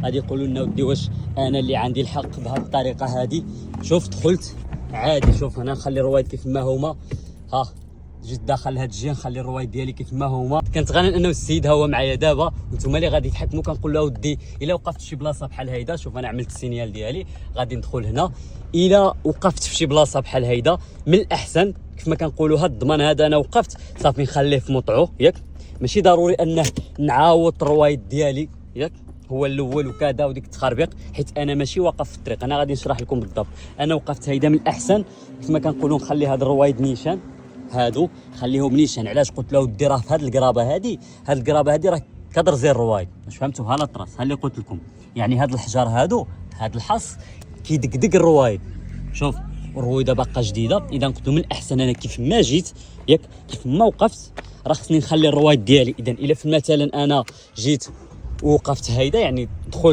غادي يقولوا لنا ودي واش انا اللي عندي الحق بهذه الطريقه هذه. شوف دخلت عادي، شوف انا نخلي الروايد كيف ما هما، ها جيت داخل هاد الجهه نخلي الروايد ديالي كيف ما هما. كنتغنى انه السيد ها هو معايا دابا وانتم اللي غادي تحكموا. كنقول له ودي الا وقفت في شي بلاصه بحال هيدا، شوف انا عملت السينيال ديالي غادي ندخل هنا، الا وقفت في شي بلاصه بحال هيدا من الاحسن كيف ما كنقولوا هاد الضمان هذا انا وقفت صافي نخليه في موطعو، ياك ماشي ضروري انه نعاود الروايد ديالي ياك هو الاول وكذا وديك التخربيق، حيت انا ماشي واقف في الطريق. انا غادي نشرح لكم بالضبط. انا وقفت هيدا من الاحسن كيف ما كنقولوا نخلي هاد الروايد نيشان، هادو خليهم نيشان. علاش قلت له ودي راه في هاد القرابه هادي، هاد القرابه هادي راه كترزي الروايد، واش فهمتوا؟ ها الاطراس ها اللي قلت لكم، يعني هاد الحجر هادو هاد الحص كيدقدق الروايد. شوف الرويده باقا جديده، اذا قلت له من الاحسن انا كيف ما جيت ياك كيف ما وقفت راه خصني نخلي الروايد ديالي. اذا الا مثلا انا جيت ووقفت هيدا يعني دخلت